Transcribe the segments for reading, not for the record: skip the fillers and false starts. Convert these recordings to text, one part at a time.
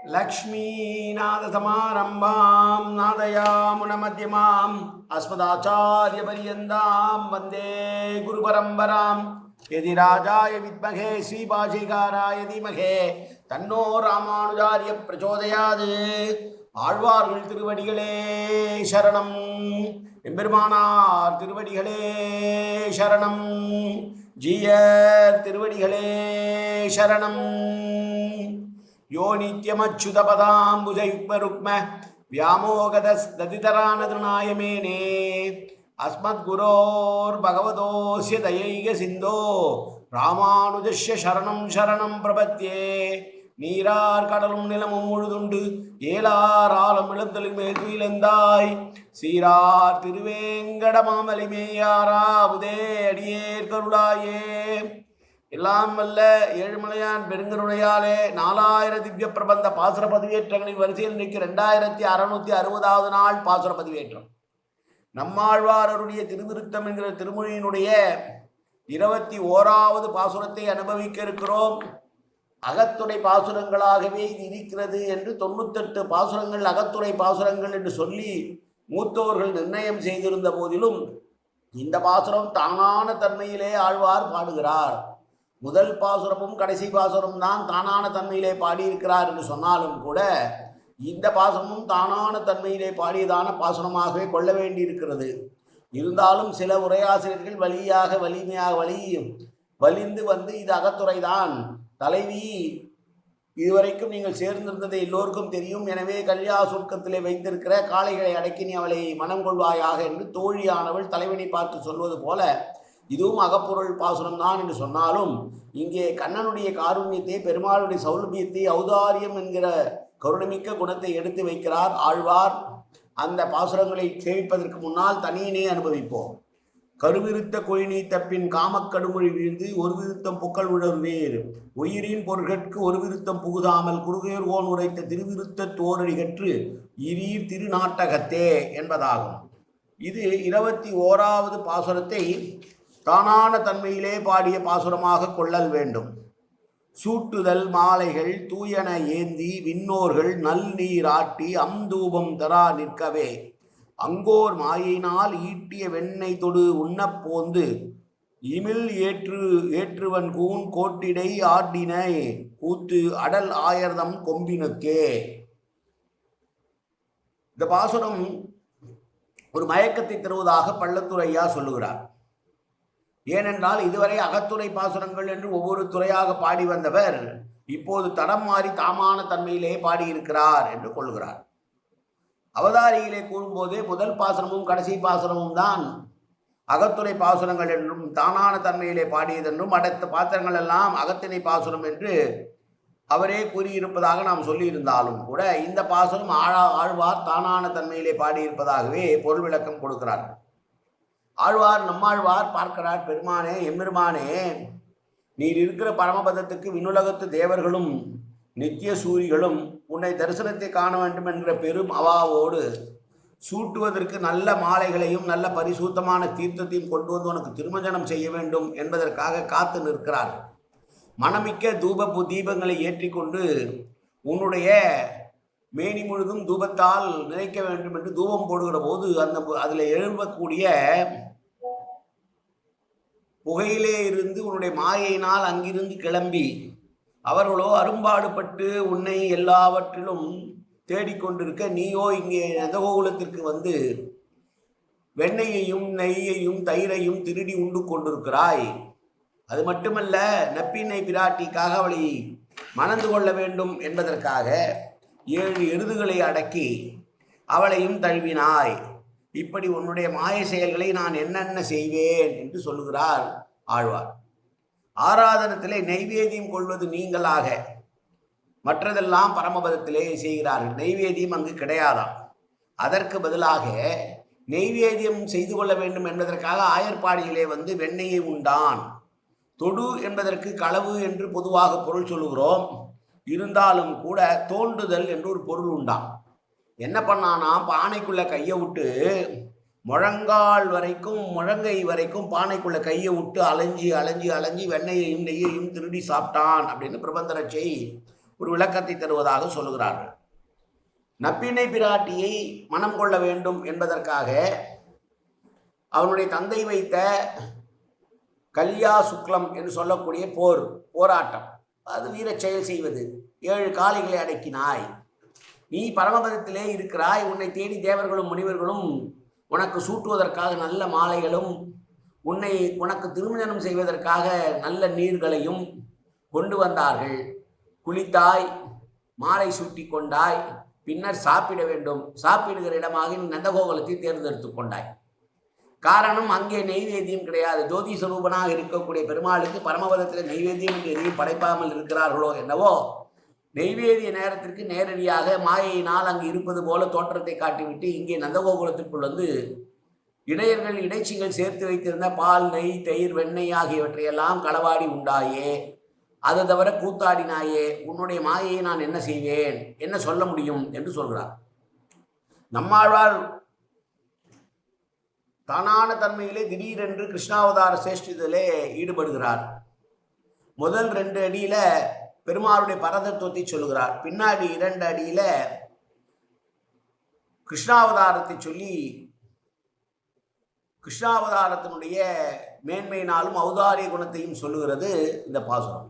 लक्ष्मीनाथसमारम्भां नादयामुनमध्यमाम् अस्मदाचार्यपर्यन्तां वन्दे गुरुपरम्परां यदि राजाय विद्महे श्रीभाषिकाराय धीमहि तन्नो रामानुजार्य प्रचोदयात् ஆழ்வார்கள் திருவடிகளே சரணம் எம்பெருமானார் திருவடிகளே சரணம் ஜீயர் திருவடிகளே சரணம் यो नित्यमच्युतपदाम्बुजयुग्मरुक्म व्यामोगतस्तदितरानतृणाय मेने अस्मद्गुरोर्भगवतोऽस्य दयैकसिन्धो रामानुजस्य शरणं शरणं प्रपद्ये நீரார் கடலும் நிலமும் முழுதுண்டு ஏலார் ஆலம் இளந்தலின் மேல் துயிலந்தாய் சீரார் திருவேங்கட மாமலை மேயாரா உதே அடியேற் கருளாயே எல்லாம் வல்ல ஏழுமலையான் பெருங்கருணையாலே 4000 திவ்ய பிரபந்த பாசுர பதிவேற்றங்களின் வரிசையில் நிற்க 2660வது நாள் பாசுர பதிவேற்றம். நம்மாழ்வாரருடைய திருவிருத்தம் என்கிற திருமொழியினுடைய 21வது பாசுரத்தை அனுபவிக்க இருக்கிறோம். அகத்துறை பாசுரங்களாகவே இது இருக்கிறது என்று 98 பாசுரங்கள் அகத்துறை பாசுரங்கள் என்று சொல்லி மூத்தோர்கள் நிர்ணயம் செய்திருந்த போதிலும் இந்த பாசுரம் தானான தன்மையிலே ஆழ்வார் பாடுகிறார். முதல் பாசுரமும் கடைசி பாசுரம் தான் தானான தன்மையிலே பாடியிருக்கிறார் என்று சொன்னாலும் கூட இந்த பாசுரமும் தானான தன்மையிலே பாடியதான பாசுரமாகவே கொள்ள வேண்டியிருக்கிறது. இருந்தாலும் சில உரையாசிரியர்கள் வலிமையாக வலிந்து வந்து இது அகத்துறைதான் தலைவி, இதுவரைக்கும் நீங்கள் சேர்ந்திருந்ததை எல்லோருக்கும் தெரியும், எனவே கல்யா சுருக்கத்திலே வைத்திருக்கிற காளைகளை அடக்கி நீ அவளை மனம் கொள்வாயாக என்று தோழியானவள் தலைவனை பார்த்து சொல்வது போல இதுவும் அகப்பொருள் பாசுரம் தான் என்று சொன்னாலும் இங்கே கண்ணனுடைய காருண்யத்தை, பெருமாளுடைய சௌலபியத்தை, ஔதாரியம் என்கிற கருணமிக்க குணத்தை எடுத்து வைக்கிறார் ஆழ்வார். அந்த பாசுரங்களை சேவிப்பதற்கு முன்னால் தனியினை அனுபவிப்போம். கருவிருத்த கொழினி தப்பின் காமக்கடுமொழி வீழ்ந்து ஒரு விருத்தம் புக்கள் உழர்வேர் உயிரின் பொருட்கட்கு ஒரு விருத்தம் புகுதாமல் குறுகையோன் உரைத்த திருவிருத்த தோரடி கற்று இரீர் திருநாட்டகத்தே என்பதாகும். இது 21வது பாசுரத்தை தானான தன்மையிலே பாடிய பாசுரமாக கொள்ளல் வேண்டும். சூட்டுதல் மாலைகள் தூயன ஏந்தி விண்ணோர்கள் நல் நீர் ஆட்டி அம்தூபம் தரா நிற்கவே அங்கோர் மாயினால் ஈட்டிய வெண்ணெய் தொடு உண்ணப் போந்து இமில் ஏற்றுவன் கூன் கோட்டிடை ஆட்டினை கூத்து அடல் ஆயர்தம் கொம்பினுக்கே. இந்த பாசுரம் ஒரு மயக்கத்தை தருவதாக பள்ளத்துறையா சொல்லுகிறார். ஏனென்றால் இதுவரை அகத்துறை பாசுரங்கள் என்று ஒவ்வொரு துறையாக பாடி வந்தவர் இப்போது தடம் மாறி தாமான தன்மையிலே பாடியிருக்கிறார் என்று கொள்கிறார். அவதாரியிலே கூறும்போதே முதல் பாசுரமும் கடைசி பாசுரமும் தான் அகத்துறை பாசுரங்கள் என்றும் தானான தன்மையிலே பாடியதென்றும் அடுத்த பாத்திரங்கள் எல்லாம் அகத்திணை பாசுரம் என்று அவரே கூறியிருப்பதாக நாம் சொல்லியிருந்தாலும் கூட இந்த பாசுரம் ஆழ்வார் தானான தன்மையிலே பாடியிருப்பதாகவே பொருள் விளக்கம் கொடுக்கிறார். ஆழ்வார் நம்மாழ்வார் பார்க்கிறார், பெருமானே எம்பெருமானே, நீர் இருக்கிற பரமபதத்துக்கு விண்ணுலகத்து தேவர்களும் நித்திய சூரிகளும் உன்னை தரிசனத்தை காண வேண்டும் என்கிற பெரும் அவாவோடு சூட்டுவதற்கு நல்ல மாலைகளையும் நல்ல பரிசுத்தமான தீர்த்தத்தையும் கொண்டு வந்து உனக்கு திருமஞ்சனம் செய்ய வேண்டும் என்பதற்காக காத்து நிற்கிறார். மனமிக்க தீபங்களை ஏற்றிக்கொண்டு உன்னுடைய மேனி முழுதும் தூபத்தால் நினைக்க வேண்டும் என்று தூபம் போடுகிற போது அதில் எழும்பக்கூடிய புகையிலே இருந்து உன்னுடைய மாயையினால் அங்கிருந்து கிளம்பி அவர்களோ அரும்பாடுபட்டு உன்னை எல்லாவற்றிலும் தேடிக்கொண்டிருக்க நீயோ இங்கே நதகோகுலத்திற்கு வந்து வெண்ணெயையும் நெய்யையும் தயிரையும் திருடி உண்டு கொண்டிருக்கிறாய். அது மட்டுமல்ல, நப்பின்னை பிராட்டிக்காக அவளை மணந்து கொள்ள வேண்டும் என்பதற்காக 7 எருதுகளை அடக்கி அவளையும் தழுவினாய். இப்படி உன்னுடைய மாய செயல்களை நான் என்னென்ன செய்வேன் என்று சொல்லுகிறார் ஆழ்வார். ஆராதனத்திலே நைவேத்தியம் கொள்வது நீங்களாக, மற்றதெல்லாம் பரமபதத்திலே செய்கிறார்கள். நைவேத்தியம் அங்கு கிடையாதாம். அதற்கு பதிலாக நைவேத்தியம் செய்து கொள்ள வேண்டும் என்பதற்காக ஆயர்பாடியிலே வந்து வெண்ணெயை உண்டான். தொடு என்பதற்கு களவு என்று பொதுவாக பொருள் சொல்லுகிறோம். இருந்தாலும் கூட தோண்டுதல் என்று ஒரு பொருள் உண்டாம். என்ன பண்ணானா, பானைக்குள்ள கையை விட்டு முழங்கால் வரைக்கும் முழங்கை வரைக்கும் பானைக்குள்ள கையை விட்டு அலைஞ்சி அலைஞ்சி அலைஞ்சி வெண்ணெயையும் நெய்யையும் திருடி சாப்பிட்டான் அப்படின்னு பிரபந்தரட்சை ஒரு விளக்கத்தை தருவதாக சொல்லுகிறார்கள். நப்பிண்ணை பிராட்டியை மனம் கொள்ள வேண்டும் என்பதற்காக அவனுடைய தந்தை வைத்த கல்யா சுக்லம் என்று சொல்லக்கூடிய போராட்டம், அது வீரச் செயல் செய்வது. 7 காளைகளை அடக்கினாய், நீ பரமபதத்திலே இருக்கிறாய், உன்னை தேடி தேவர்களும் முனிவர்களும் உனக்கு சூட்டுவதற்காக நல்ல மாலைகளும் உனக்கு திருமணம் செய்வதற்காக நல்ல நீர்களையும் கொண்டு வந்தார்கள். குளித்தாய், மாலை சூட்டி கொண்டாய், பின்னர் சாப்பிட வேண்டும். சாப்பிடுகிற இடமாக நீ நந்தகோகுலத்தை தேர்ந்தெடுத்து கொண்டாய். காரணம், அங்கே நெய்வேத்தியம் கிடையாது. ஜோதி ஸ்வரூபனாக இருக்கக்கூடிய பெருமாளுக்கு பரமபதத்தில் நெய்வேத்தியம் என்று எதையும் படைப்பாமல் இருக்கிறார்களோ என்னவோ, நெய்வேதிய நேரத்திற்கு நேரடியாக மாயையினால் அங்கு இருப்பது போல தோற்றத்தை காட்டிவிட்டு இங்கே நந்தகோகுலத்திற்குள் வந்து இடையர்கள் இடைச்சிகள் சேர்த்து வைத்திருந்த பால், நெய், தயிர், வெண்ணெய் ஆகியவற்றையெல்லாம் களவாடி உண்டாயே. அதை தவிர கூத்தாடினாயே. உன்னுடைய மாயையை நான் என்ன செய்வேன், என்ன சொல்ல முடியும் என்று சொல்கிறார். நம்மாழ்வார் தானான தன்மையிலே திடீரென்று கிருஷ்ணாவதார சேஷ்டிதலே ஈடுபடுகிறார். முதல் 2 அடியில பெருமாளுடைய பரதத்துவத்தை சொல்லுகிறார். பின்னாடி 2 அடியில கிருஷ்ணாவதாரத்தை சொல்லி கிருஷ்ணாவதாரத்தினுடைய மேன்மையினாலும் ஔதாரிய குணத்தையும் சொல்லுகிறது இந்த பாசுரம்.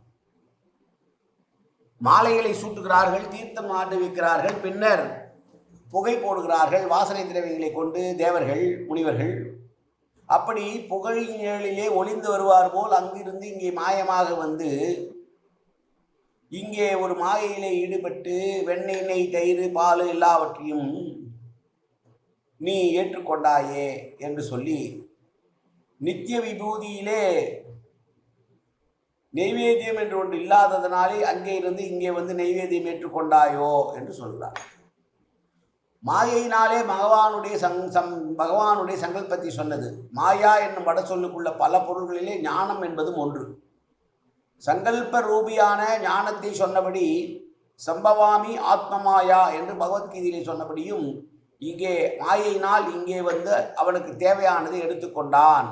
மாலைகளை சூட்டுகிறார்கள், தீர்த்தம் ஆண்டு வைக்கிறார்கள், பின்னர் புகை போடுகிறார்கள் வாசனை திரவியங்களை கொண்டு தேவர்கள் முனிவர்கள். அப்படி புகழிலே ஒளிந்து வருவார் போல் அங்கிருந்து இங்கே மாயமாக வந்து இங்கே ஒரு மாயையிலே ஈடுபட்டு வெண்ணெய், நெய், தயிர், பால் எல்லாவற்றையும் நீ ஏற்றுக்கொண்டாயே என்று சொல்லி நித்திய விபூதியிலே நெய்வேத்தியம் என்று ஒன்று இல்லாததனாலே அங்கே இருந்து இங்கே வந்து நெய்வேத்தியம் ஏற்றுக்கொண்டாயோ என்று சொல்கிறார். மாயையினாலே பகவானுடைய சங்கல்பத்தை சொன்னது. மாயா என்னும் வட சொல்லுக்குள்ள பல பொருள்களிலே ஞானம் என்பதும் ஒன்று. சங்கல்ப ரூபியான ஞானத்தை சொன்னபடி சம்பவாமி ஆத்மமாயா என்று பகவத்கீதையிலே சொன்னபடியும் இங்கே மாயையினால் இங்கே வந்து அவனுக்கு தேவையானதை எடுத்துக்கொண்டான்.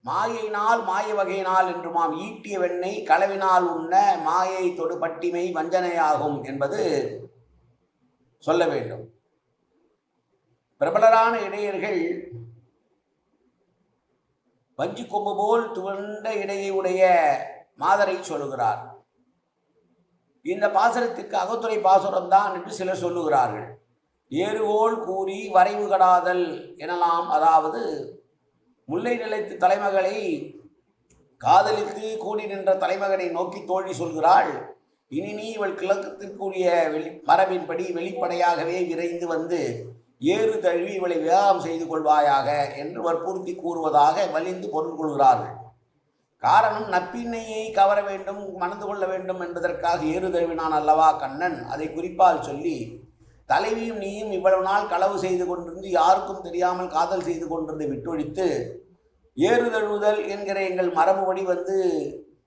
மாயையினால் மாய வகையினால் என்றுமாம் ஈட்டிய வெண்ணெய் களவினால் உண்ண மாயை தொடு பட்டிமை வஞ்சனையாகும் என்பது சொல்ல வேண்டும். பிரபலரான இடையர்கள் வஞ்சி கொம்பு போல் துவண்ட இடையை உடைய மாதரை சொல்லுகிறார். இந்த பாசுரத்திற்கு அகத்துறை பாசுரம் தான் என்று சிலர் சொல்லுகிறார்கள். ஏறுகோள் கூறி வரைவு கடாதல் எனலாம். அதாவது முல்லை நிலைத்து தலைமகளை காதலித்து கூடி நின்ற தலைமகனை நோக்கி தோழி சொல்கிறாள், இனி நீ இவள் கிழக்கத்திற்குரிய மரபின்படி வெளிப்படையாகவே விரைந்து வந்து ஏறு தழுவி இவளை விவாகம் செய்து கொள்வாயாக என்று வற்புறுத்தி கூறுவதாக வலிந்து பொருள் கொள்கிறார்கள். காரணம், நப்பின்னையை கவர வேண்டும், மணந்து கொள்ள வேண்டும் என்பதற்காக ஏறு தழுவினான் அல்லவா கண்ணன். அதை குறிப்பால் சொல்லி, தலைவியும் நீயும் இவ்வளவு நாள் களவு செய்து கொண்டிருந்து யாருக்கும் தெரியாமல் காதல் செய்து கொண்டிருந்த விட்டொழித்து ஏறு தழுவுதல் என்கிற எங்கள் மரபுபடி வந்து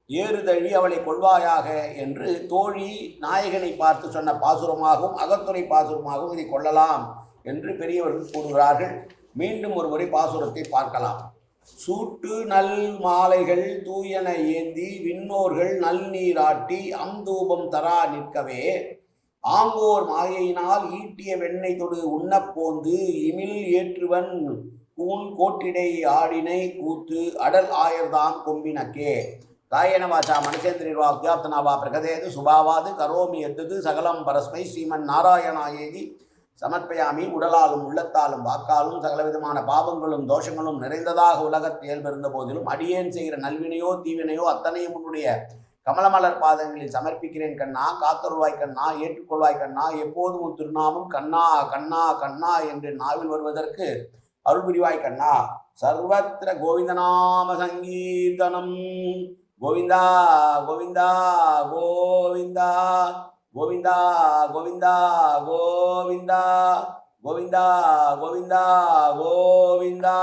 ஏறு தழுவி அவளை கொள்வாயாக என்று தோழி நாயகனை பார்த்து சொன்ன பாசுரமாகவும் அகத்துறை பாசுரமாகவும் இதை கொள்ளலாம் என்று பெரியவர்கள் கூறுகிறார்கள். மீண்டும் ஒரு முறை பாசுரத்தை பார்க்கலாம். சூட்டு நல் மாலைகள் தூயன ஏந்தி விண்ணோர்கள் நல் நீராட்டி அம்தூபம் தரா நிற்கவே ஆங்கோர் மாயையினால் ஈட்டிய வெண்ணெய் தொடு உண்ணப்போந்து இமில் ஏற்றுவன் கூன் கோட்டிடை ஆடினை கூத்து அடல் ஆயர்தாம் கொம்பினக்கே காயன வாச்சா மனுஷேந்திரிவா உத்யாப்தனாவா பிரகதேது சுபாவாது கரோமி எத்தது சகலம் பரஸ்மை ஸ்ரீமன் நாராயணாயேதி சமர்ப்பயாமி. உடலாலும் உள்ளத்தாலும் வாக்காலும் சகலவிதமான பாவங்களும் தோஷங்களும் நிறைந்ததாக உலகத்தில் இயல்பிருந்த போதிலும் அடியேன் செய்கிற நல்வினையோ தீவினையோ அத்தனையும் உன்னுடைய கமலமலர் பாதங்களில் சமர்ப்பிக்கிறேன் கண்ணா. காத்தருள்வாய் கண்ணா, ஏற்றுக்கொள்வாய் கண்ணா. எப்போதும் உன் திருநாமம் கண்ணா கண்ணா கண்ணா என்று நாவில் வருவதற்கு அருள் புரிவாய் கண்ணா. சர்வத்திர கோவிந்தநாம சங்கீர்த்தனம். கோவிந்தா கோவிந்தா கோவிந்தா கோவிந்தா கோவிந்தா கோவிந்தா கோவிந்தா கோவிந்தா கோவிந்தா.